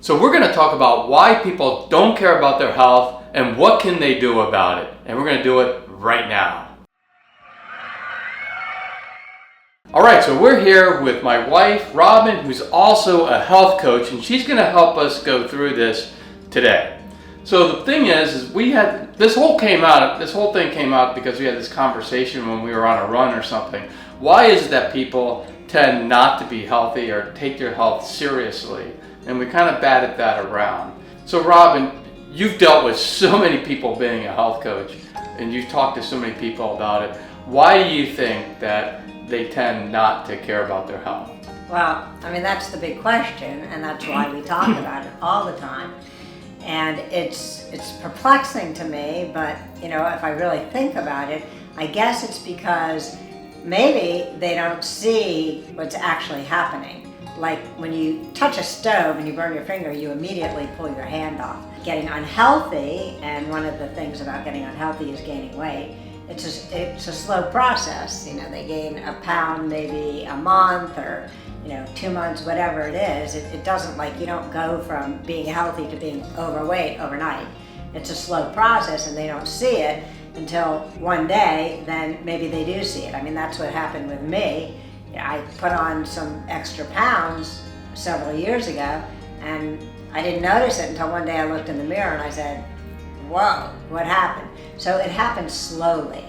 So we're going to talk about why people don't care about their health and what can they do about it. And we're going to do it right now. All right, so we're here with my wife, Robyn, who's also a health coach, and she's going to help us go through this today. So the thing is we had, this whole thing came out because we had this conversation when we were on a run or something. Why is it that people tend not to be healthy or take their health seriously? And we kind of batted that around. So Robyn, you've dealt with so many people being a health coach, and you've talked to so many people about it. Why do you think that they tend not to care about their health? Well, I mean, that's the big question, and that's why we talk about it all the time. And it's perplexing to me, but if I really think about it, I guess it's because maybe they don't see what's actually happening. Like when you touch a stove and you burn your finger, you immediately pull your hand off. Getting unhealthy, and one of the things about getting unhealthy is gaining weight. It's a slow process. They gain a pound maybe a month or 2 months, whatever it is. It doesn't, you don't go from being healthy to being overweight overnight. It's a slow process, and they don't see it until one day, then maybe they do see it. I mean, that's what happened with me. I put on some extra pounds several years ago, and I didn't notice it until one day I looked in the mirror and I said, whoa, what happened? So it happens slowly,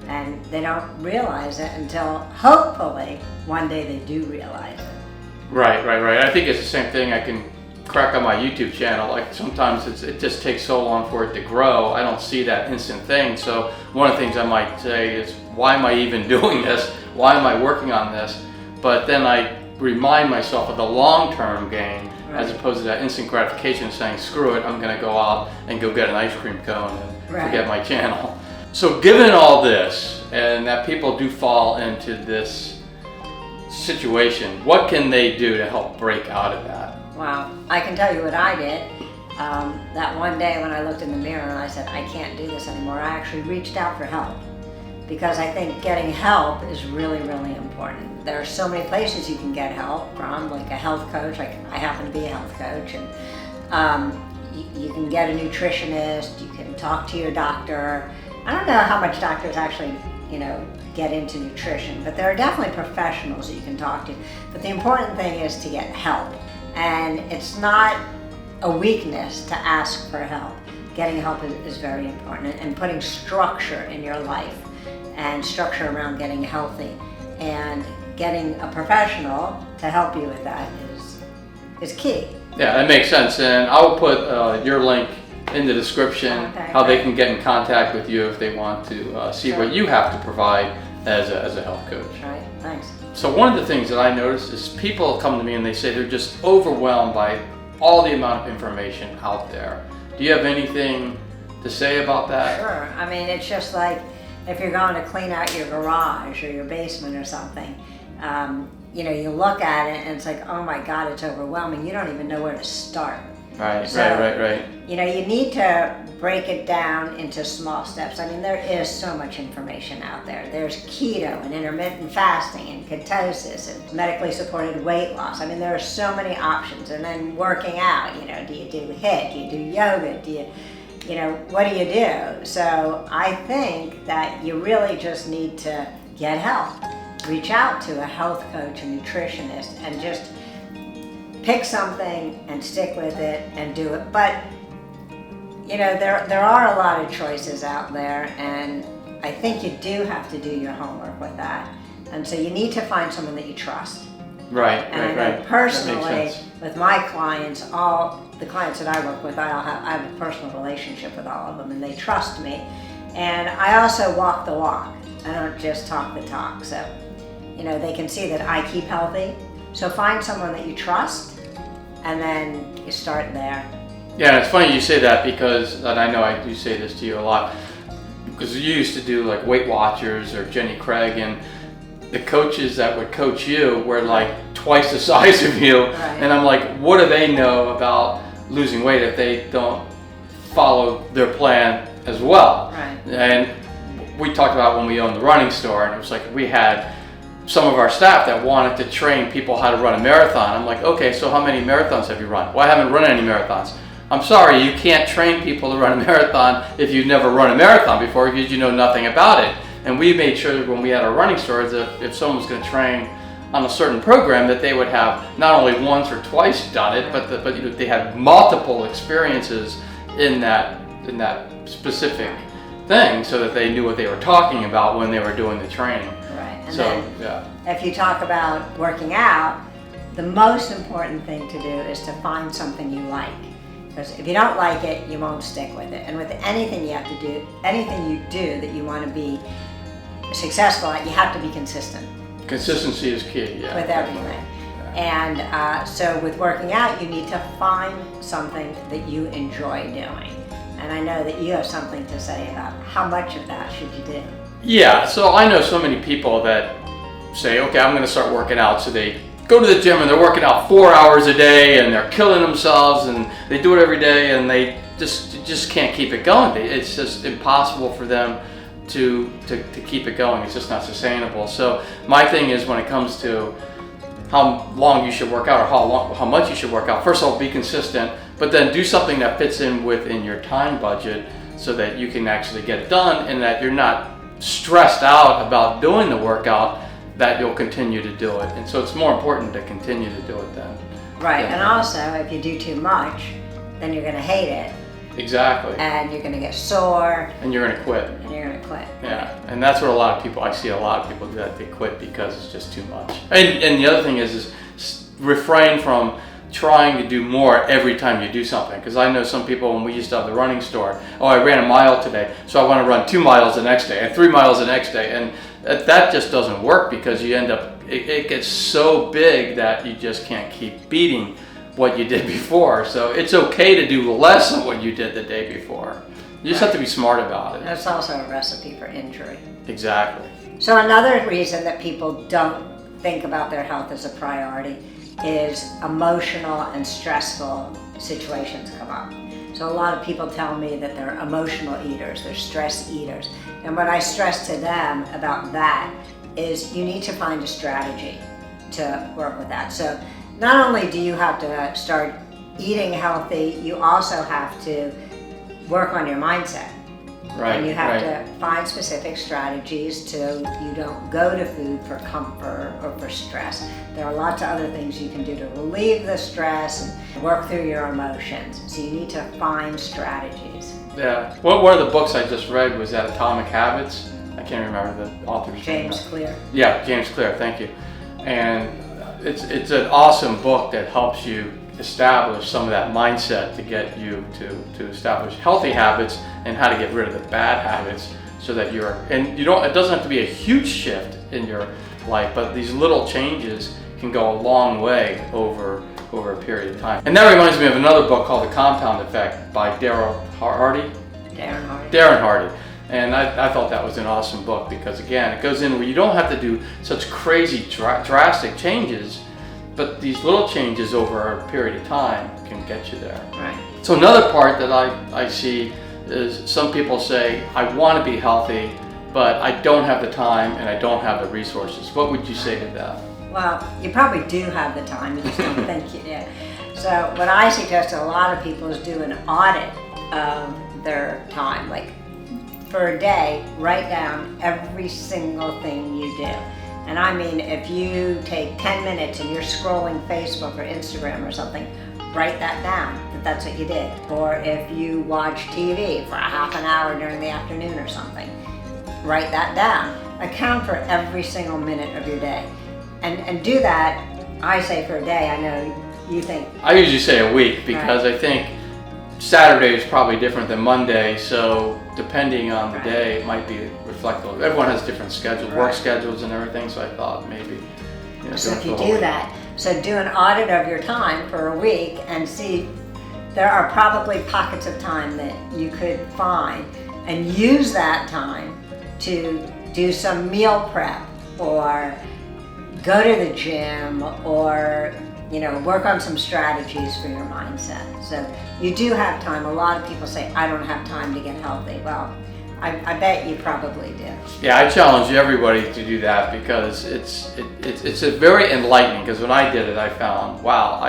and they don't realize it until hopefully one day they do realize it. Right. I think it's the same thing I can crack on my YouTube channel. Like sometimes it just takes so long for it to grow. I don't see that instant thing. So one of the things I might say is, why am I even doing this? Why am I working on this? But then I remind myself of the long-term gain, as opposed to that instant gratification of saying, screw it, I'm going to go out and go get an ice cream cone and forget my channel. So given all this, and that people do fall into this situation, what can they do to help break out of that? Well, I can tell you what I did. That one day when I looked in the mirror and I said, I can't do this anymore, I actually reached out for help. Because I think getting help is really, really important. There are so many places you can get help from, like a health coach. I happen to be a health coach, and you can get a nutritionist. You can talk to your doctor. I don't know how much doctors actually, get into nutrition, but there are definitely professionals that you can talk to. But the important thing is to get help, and it's not a weakness to ask for help. Getting help is very important, and putting structure in your life and structure around getting healthy, and getting a professional to help you with that is key. Yeah, that makes sense, and I'll put your link in the description, how they can get in contact with you if they want to see what you have to provide as a health coach. Right, thanks. So one of the things that I noticed is people come to me and they say they're just overwhelmed by all the amount of information out there. Do you have anything to say about that? Sure. I mean, it's just like if you're going to clean out your garage or your basement or something, you look at it and it's like, oh my God, it's overwhelming. You don't even know where to start. Right. You need to break it down into small steps. I mean, there is so much information out there. There's keto and intermittent fasting and ketosis and medically supported weight loss. I mean, there are so many options. And then working out, do you do HIIT? Do you do yoga? What do you do? So I think that you really just need to get help. Reach out to a health coach, a nutritionist, and just pick something and stick with it and do it. But, there are a lot of choices out there, and I think you do have to do your homework with that. And so you need to find someone that you trust. Right. I know personally, with my clients, all the clients that I work with, I have a personal relationship with all of them, and they trust me. And I also walk the walk. I don't just talk the talk. So, they can see that I keep healthy. So find someone that you trust, and then you start there. Yeah, it's funny you say that, because, and I know I do say this to you a lot, because you used to do like Weight Watchers or Jenny Craig, and the coaches that would coach you were like twice the size of you. Right. And I'm like, what do they know about losing weight if they don't follow their plan as well? Right. And we talked about when we owned the running store, and it was like we had some of our staff that wanted to train people how to run a marathon. I'm like, okay, so how many marathons have you run? Well, I haven't run any marathons. I'm sorry, you can't train people to run a marathon if you've never run a marathon before because you know nothing about it. And we made sure that when we had our running stores, that if someone was going to train on a certain program, that they would have not only once or twice done it, but they had multiple experiences in that specific thing, so that they knew what they were talking about when they were doing the training. Right. And so, then yeah. If you talk about working out, the most important thing to do is to find something you like. Because if you don't like it, you won't stick with it. And with anything you have to do, anything you do that you want to be successful at, you have to be consistent. Consistency is key, yeah. With everything. Yeah. And so with working out, you need to find something that you enjoy doing. And I know that you have something to say about how much of that should you do. Yeah, so I know so many people that say, okay, I'm going to start working out. So they go to the gym and they're working out 4 hours a day and they're killing themselves and they do it every day and they just can't keep it going. It's just impossible for them to keep it going. It's just not sustainable. So my thing is, when it comes to how long you should work out or how much you should work out, first of all, be consistent, but then do something that fits in within your time budget so that you can actually get it done and that you're not stressed out about doing the workout, that you'll continue to do it. And so it's more important to continue to do it then. Right, and also if you do too much, then you're going to hate it. Exactly. And you're going to get sore. And you're going to quit. And you're going to quit. Yeah, and that's what I see a lot of people do, that they quit because it's just too much. And the other thing is refrain from trying to do more every time you do something. Because I know some people, when we used to have the running store, oh, I ran a mile today, so I want to run 2 miles the next day and 3 miles the next day. And that just doesn't work, because you end up, it gets so big that you just can't keep beating what you did before. So it's okay to do less than what you did the day before. You just have to be smart about it. That's also a recipe for injury. Exactly. So another reason that people don't think about their health as a priority is emotional and stressful situations come up. So a lot of people tell me that they're emotional eaters, they're stress eaters. And what I stress to them about that is you need to find a strategy to work with that. So not only do you have to start eating healthy, you also have to work on your mindset. Right. And you have to find specific strategies so you don't go to food for comfort or for stress. There are lots of other things you can do to relieve the stress and work through your emotions. So you need to find strategies. Yeah. One of the books I just read was that Atomic Habits. I can't remember the author's name. James Clear. Yeah, James Clear. Thank you. And it's an awesome book that helps you establish some of that mindset to get you to establish healthy habits and how to get rid of the bad habits, so that it doesn't have to be a huge shift in your life, but these little changes can go a long way over a period of time. And that reminds me of another book called The Compound Effect by Darren Hardy. And I thought that was an awesome book, because again, it goes in where you don't have to do such crazy drastic changes, but these little changes over a period of time can get you there. Right. So another part that I see is some people say, I want to be healthy, but I don't have the time and I don't have the resources. What would you say to that? Well, you probably do have the time, you just don't think you do. So what I suggest to a lot of people is do an audit of their time. Like for a day, write down every single thing you do. And I mean, if you take 10 minutes and you're scrolling Facebook or Instagram or something, write that down, that's what you did. Or if you watch TV for a half an hour during the afternoon or something, write that down. Account for every single minute of your day. And do that, I say for a day. I know you think. I usually say a week, because I think Saturday is probably different than Monday, so depending on the day, it might be reflective. Everyone has different schedules, work schedules and everything, so I thought maybe. So if you do that, so do an audit of your time for a week and see, there are probably pockets of time that you could find, and use that time to do some meal prep, or go to the gym, or work on some strategies for your mindset. So you do have time. A lot of people say, I don't have time to get healthy. Well, I bet you probably do. Yeah, I challenge everybody to do that because it's a very enlightening, because when I did it, I found, wow,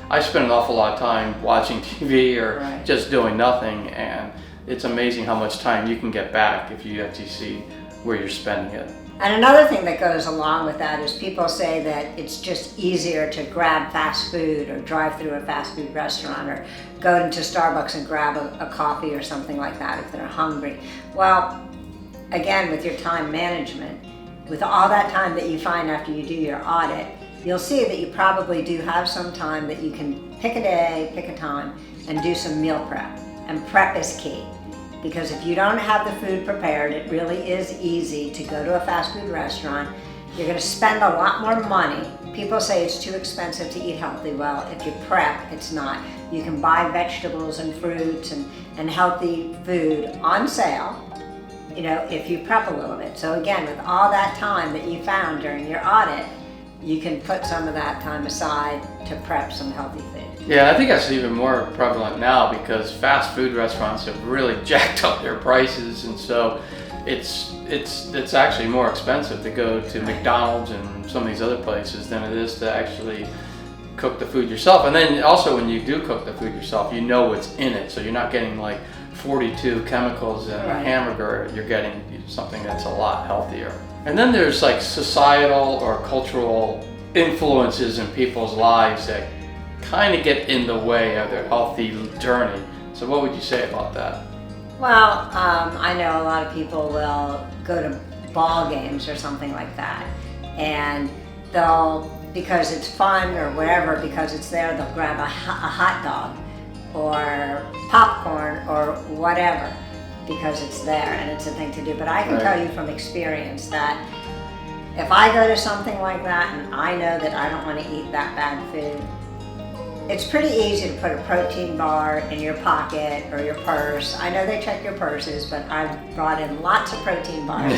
I spent an awful lot of time watching TV or Right. just doing nothing, and it's amazing how much time you can get back if you actually see where you're spending it. And another thing that goes along with that is people say that it's just easier to grab fast food or drive through a fast food restaurant or go into Starbucks and grab a coffee or something like that if they're hungry. Well, again, with your time management, with all that time that you find after you do your audit, you'll see that you probably do have some time that you can pick a day, pick a time, and do some meal prep. And prep is key. Because if you don't have the food prepared, it really is easy to go to a fast food restaurant. You're going to spend a lot more money. People say it's too expensive to eat healthy. Well, if you prep, it's not. You can buy vegetables and fruits and healthy food on sale, you know, if you prep a little bit. So again, with all that time that you found during your audit, you can put some of that time aside to prep some healthy food. Yeah, I think that's even more prevalent now because fast food restaurants have really jacked up their prices, and so it's actually more expensive to go to McDonald's and some of these other places than it is to actually cook the food yourself. And then also when you do cook the food yourself, you know what's in it, so you're not getting like 42 chemicals in a Right. hamburger. You're getting something that's a lot healthier. And then there's like societal or cultural influences in people's lives that kind of get in the way of their healthy journey. So what would you say about that? Well, I know a lot of people will go to ball games or something like that, and they'll, because it's fun or whatever, because it's there, they'll grab a hot dog or popcorn or whatever because it's there and it's a thing to do. But I can Right. tell you from experience that if I go to something like that and I know that I don't want to eat that bad food, it's pretty easy to put a protein bar in your pocket or your purse. I know they check your purses, but I've brought in lots of protein bars.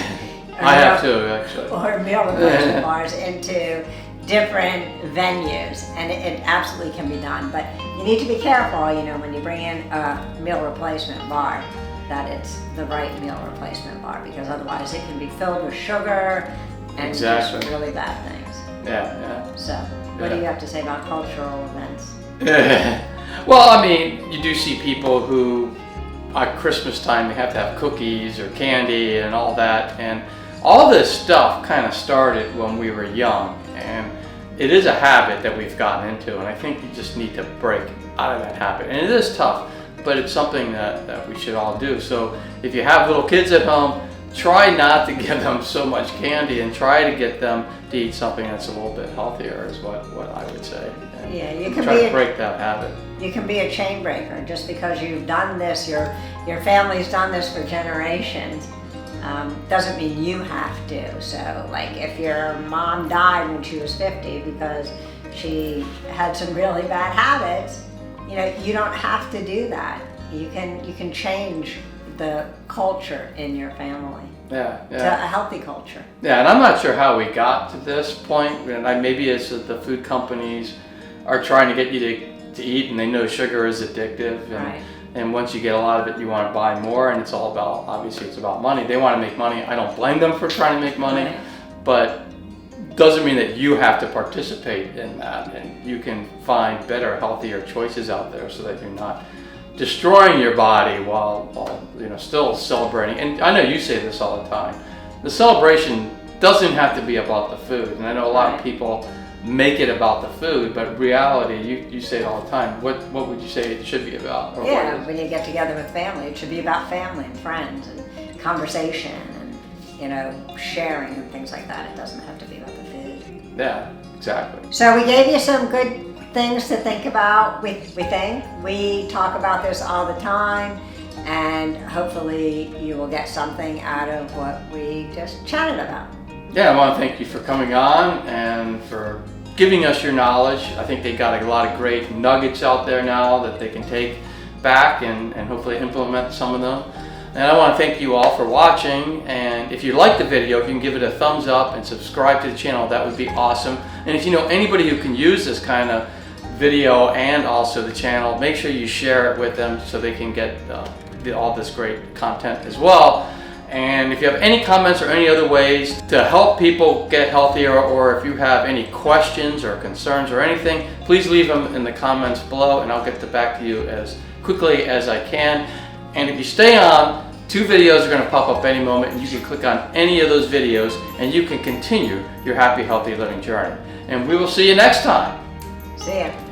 I have too, actually. Or meal replacement bars into different venues, and it absolutely can be done. But you need to be careful, you know, when you bring in a meal replacement bar, that it's the right meal replacement bar, because otherwise it can be filled with sugar and Exactly. just really bad things. Yeah. So, what do Yeah. you have to say about cultural events? Well, I mean, you do see people who at Christmas time they have to have cookies or candy and all that, and all this stuff kind of started when we were young, and it is a habit that we've gotten into, and I think you just need to break out of that habit. And it is tough, but it's something that we should all do. So if you have little kids at home, try not to give them so much candy and try to get them to eat something that's a little bit healthier is what I would say. And Yeah, you can try be to break that habit. You can be a chain breaker just because you've done this, your family's done this for generations, doesn't mean you have to. So like if your mom died when she was 50 because she had some really bad habits, you know, you don't have to do that. You can change the culture in your family Yeah. to a healthy culture. Yeah, and I'm not sure how we got to this point. And maybe it's that the food companies are trying to get you to eat, and they know sugar is addictive. And, Right. and once you get a lot of it, you want to buy more, and it's all about, obviously it's about money. They want to make money. I don't blame them for trying to make money, Right. but doesn't mean that you have to participate in that. And you can find better, healthier choices out there so that you're not destroying your body while you know, still celebrating. And I know you say this all the time. The celebration doesn't have to be about the food. And I know a lot of people make it about the food, but reality, you say it all the time. What would you say it should be about? Or what Yeah, is- when you get together with family, it should be about family and friends and conversation and, you know, sharing and things like that. It doesn't have to be about the food. Yeah, exactly. So we gave you some good things to think about. We think. We talk about this all the time, and hopefully you will get something out of what we just chatted about. Yeah, I want to thank you for coming on and for giving us your knowledge. I think they got a lot of great nuggets out there now that they can take back and hopefully implement some of them. And I want to thank you all for watching. And if you like the video, if you can give it a thumbs up and subscribe to the channel, that would be awesome. And if you know anybody who can use this kind of video and also the channel, make sure you share it with them so they can get all this great content as well. And if you have any comments or any other ways to help people get healthier, or if you have any questions or concerns or anything, please leave them in the comments below and I'll get back to you as quickly as I can. And if you stay on, 2 videos are going to pop up any moment, and you can click on any of those videos and you can continue your happy, healthy living journey. And we will see you next time. See ya.